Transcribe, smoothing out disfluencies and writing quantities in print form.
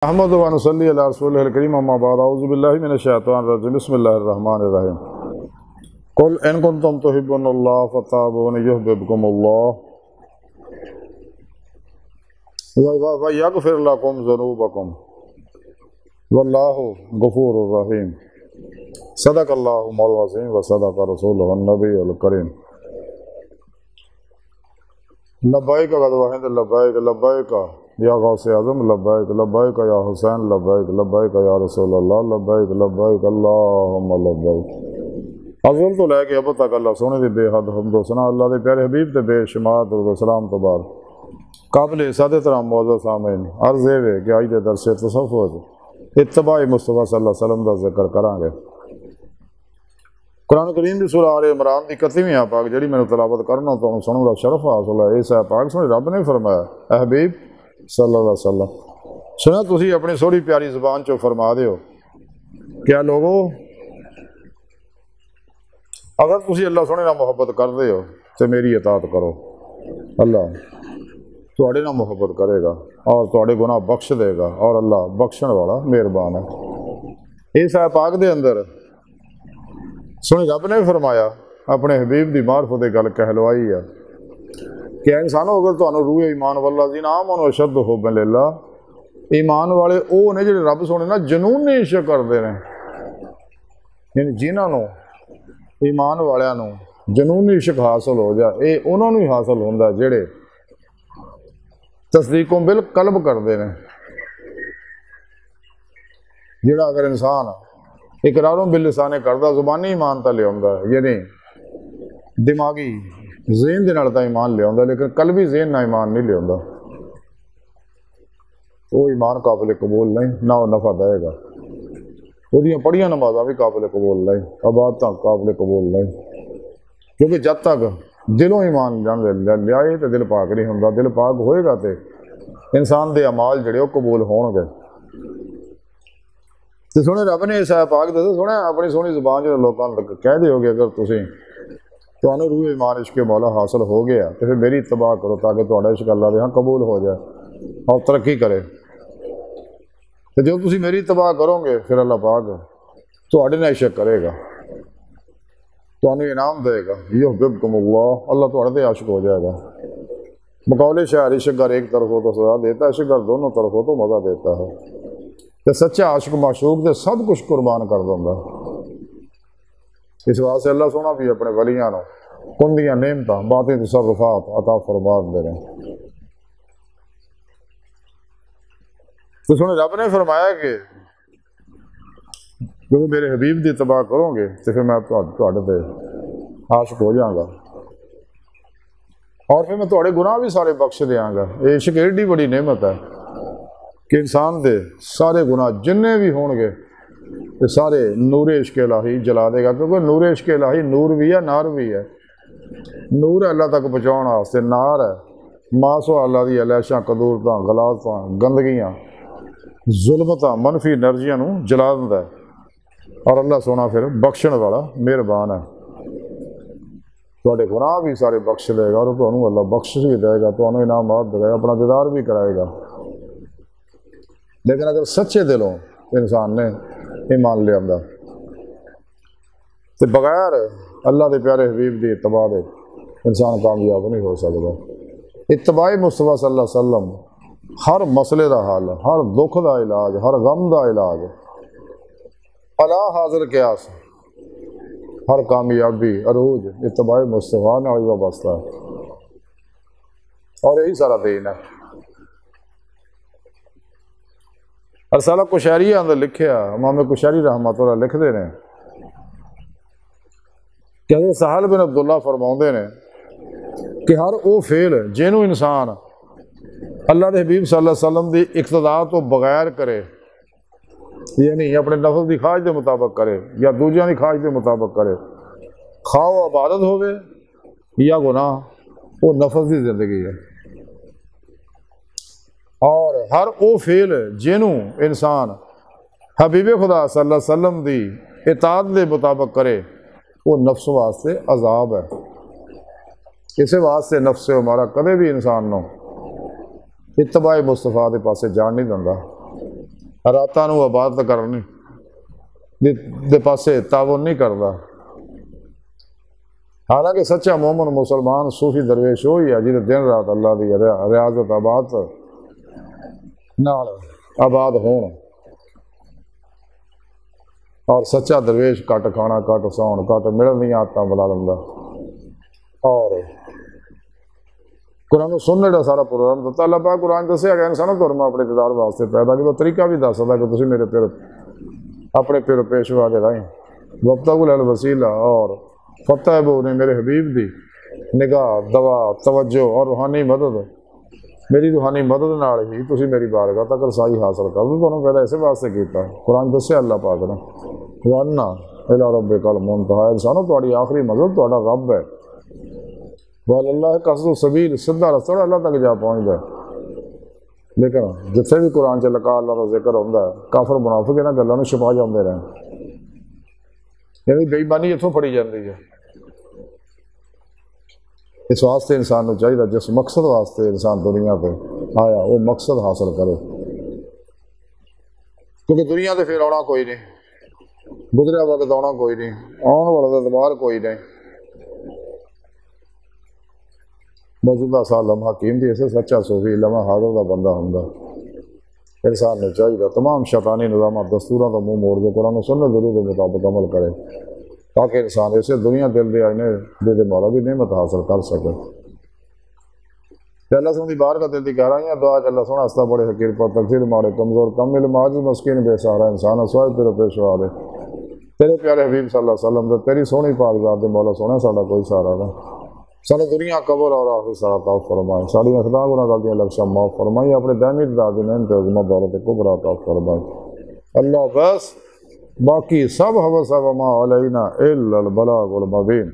احمد و نصلی علی رسول الکریم اما بعد اعوذ باللہ من الشیطان الرجیم بسم اللہ الرحمن الرحیم قل ان کنتم تحبون اللہ فاتبعونی یحببکم اللہ ویغفر لکم ذنوبکم واللہ غفور الرحیم صدق اللہ العظیم وصدق رسولہ النبی الکریم لبیک غدوہ لبیک لبیک یا غوث اعظم لبیک لبیک یا حسین لبیک لبیک یا رسول اللہ لبیک لبیک اللہم لبیک اول تو لے کے اب تک اللہ سونے دی بے حد حمد و ثنا اللہ دے پیارے حبیب تے بے شمار درود و سلام تو بعد قابل صد احترام معزز سامعین عرض ہے کہ آج دے درس تصوف اتباع مصطفیٰ صلی اللہ علیہ وسلم دا ذکر کریں گے۔ قرآن کریم دی سورہ آل عمران دی 31ویں آیت پاک جڑی میں تلاوت کرنا تو سنوں دا شرف حاصل ہے۔ اس آیت پاک سنے رب نے فرمایا اے حبیب صلی اللہ علیہ وسلم سنا تسی اپنی سوڑی پیاری زبان چو فرما دیو کیا لوگو اگر تسی اللہ سونے نہ محبت کر دے ہو تو میری اطاعت کرو، اللہ تواڈے نہ محبت کرے گا اور تواڈے گناہ بخش دے گا اور اللہ بخشن والا مہربان ہے۔ اس آیت پاک دے اندر سونے رب نے فرمایا اپنے حبیب دی معرفت گل کہلوائی ہے کہ انسانوں اگر تمہیں روح ایمان والذین آمنوا اشد حبا للہ ایمان والے او نے جڑے رب سونے نا جنونی عشق کردے نے، یعنی جنہاں نو ایمان والیاں نو جنونی عشق حاصل ہو جائے اے انہوں نے حاصل ہوندا جڑے تصدیقوں بالقلب کردے نے۔ جڑا اگر انسان اقراروں باللسان کردہ زبانی ایمان تا لے آندا ہے، یعنی دماغی ذہن دے نال تا ایمان لے آندا لیکن قلبی ذہن نہ ایمان نہیں لے آندا، وہ ایمان قابل قبول نہیں، نہ وہ نفع دے گا، وہ دیاں پڑھیاں نمازاں بھی قابل قبول نہیں، عبادتاں قابل قبول نہیں، کیونکہ جب تک دلوں ایمان جان لے آئے تو دل پاک نہیں ہوندا، دل پاک ہوئے گا تے انسان دے اعمال جڑے وہ قبول ہون گے۔ تو سونے رب نے اس آیت پاک دے سونے اپنی سونی زبان جو لوگاں کہہ دیو گے اگر تسی تمہیں روح ایمان عشق مولا حاصل ہو گیا تو پھر میری اتباع کرو تاکہ تہاڈا عشق اللہ دے ہاں قبول ہو جائے اور ترقی کرے۔ تو جو تسی میری اتباع کرو گے پھر اللہ پاک تہاڈے نال عشق کرے گا، تمہیں انعام دے گا، یحببکم اللہ، اللہ تہاڈے تے عاشق ہو جائے گا۔ بقول شاعر عشق گر ایک طرف ہو تو سزا دیتا ہے، عشق گر دونوں طرف ہو تو مزہ دیتا ہے۔ کہ سچا عاشق معشوق دے سب کچھ قربان کر دوندا، اس واسطے اللہ سونا بھی اپنے ولیاں نو کندیاں نعمتاں باطنی تصرفات عطا فرما دے رہے۔ تو سونے رب نے فرمایا کہ جو میرے حبیب دی اتباع کرو گے تو پھر میں تہاڈے تے عاشق ہو جاؤں گا اور پھر میں تہاڈے گناہ بھی سارے بخش دیاں گا۔ یہ عشق ایڈی بڑی نعمت ہے کہ انسان دے سارے گناہ جننے بھی ہون گے یہ سارے نور عشق الہی جلا دے گا، کیونکہ نور عشق الہی نور بھی ہے نار بھی ہے۔ نور ہے اللہ تک پہنچاؤن واسطے، نار ہے ماسو اللہ دی علیشاں قدورتاں غلاظتاں گندگیاں ظلمتاں منفی انرجیاں نو جلا دیندا ہے اور اللہ سونا پھر بخشن والا مہربان ہے، تہاڈے گناہ بھی سارے بخش دے گا اور تمہیں اللہ بخش بھی دے گا، تمہیں انعامات دے گا، اپنا دیدار بھی کرائے گا۔ لیکن اگر سچے دلوں انسان نے ایمان لے آندا تو بغیر اللہ دے پیارے حبیب دی اتباع دے انسان کامیاب نہیں ہو سکتا۔ اتباع مصطفیٰ صلی اللہ علیہ وسلم ہر مسئلے دا حل، ہر دکھ دا علاج، ہر غم دا علاج، الا حاضر قیاس، ہر کامیابی عروج اتباع مصطفیٰ نال وابستہ ہے اور یہی سارا دین ہے۔ رسالہ کشیریہ اندر لکھیا امام کشیری رحمۃ اللہ لکھتے ہیں کہ حضرت سہل بن عبداللہ فرماؤندے نے کہ ہر او فعل جنوں انسان اللہ دے حبیب صلی اللہ علیہ وسلم دی اقتداء تو بغیر کرے، یعنی اپنے نفس دی خواہش دے مطابق کرے یا دوجیاں دی خواہش دے مطابق کرے، خواہ و عبادت ہوئے یا گناہ، وہ نفس دی زندگی ہے۔ اور ہر او فعل جنوں انسان حبیب خدا صلی اللہ علیہ وسلم دی اطاعت دے مطابق کرے وہ نفس واسطے عذاب ہے۔ اسے واسطے نفس ہمارا کدے بھی انسان نو اتباع مصطفیٰ دے پاسے جان نہیں دیندا۔ راتاں نو عبادت کرنی دے پاسے تعاون نہیں کرتا. حالانکہ سچا مومن مسلمان صوفی درویش وہی ہے جی دن رات اللہ دی ریاضت عبادت نال آباد ہون. اور سچا درویش کٹ کھانا کٹ سون کٹ ملن دی عادتاں بلا لیندا. اور قرآن سننے کا سارا پروگرام دتا اللہ پاک. قرآن دسیا گیا انسان ترما اپنے اقتدار واسطے پیدا کیا. طریقہ بھی دس سکتا کہ تسی میرے پھر اپنے پھر پیشوا دے رہیں وابتغوا الوسیلہ اور فتح بو نے میرے حبیب دی نگاہ دوا توجہ اور روحانی مدد میری روحانی مدد نال ہی تسی میری بارگاہ تک رسائی حاصل کر دو. تمہیں پیدا اسے واسطے کیتا. قرآن دسیا اللہ پاک نے وَأَنَّ إِلَىٰ رَبِّكَ الْمُنتَهَىٰ. انسانوں تہاڈی آخری منزل تہاڈا رب ہے. اللہ قصد سبیل سیدھا رستہ اللہ تک جا پہنچتا ہے. لیکن جتنے بھی قرآن چ لکا اللہ کا ذکر ہوتا ہے کافر منافق انہاں گلاں نوں چھپا جاندے رہن. یعنی بے ایمانی اتوں پڑی جاتی ہے. اس واسطے انسان کو چاہیے جس مقصد واسطے انسان دنیا پہ آیا وہ مقصد حاصل کرے. کیونکہ دنیا سے پھر آنا کوئی نہیں, گزریا وقت آنا کوئی نہیں, آن والا اعتبار کوئی نہیں. موجودہ سال لمحہ قیمتی اسے سچا صوفی لمحہ حاضر کا بندہ ہوں. انسان نے چاہیے تمام شیطانی نظامات دستوراں کا منہ موڑ کے قرآن و سنت ضرور کے مطابق عمل کرے تاکہ انسان اسے دنیا دل دے آئینے دے مولا بھی نعمت حاصل کر سکے. اللہ سن دی بار کا دل دی کہہ رہا ہیں دعا کہ اللہ سونا ہستا بڑے حقیر پر تقصیر مارے کمزور کم علم عاجز مسکین بے سہارا انسان اسوائے تیرے پیشوا دے تیرے پیارے حبیب صلی اللہ علیہ وسلم دے تیری سونی پاک ذات دے مولا سونا ساڈا کوئی سہارا نہ. سارے دنیا قبر اور آخر سارا تعاف فرمائے. ساری اخلاق گناہ غلطیاں لکشاں معاف فرمائی. اپنے دائمی دادی نے انتے عظمت دولت کبرا تعاف فرمائے. اللہ بس باقی سب حوث وما علینا الا البلاغ المبین.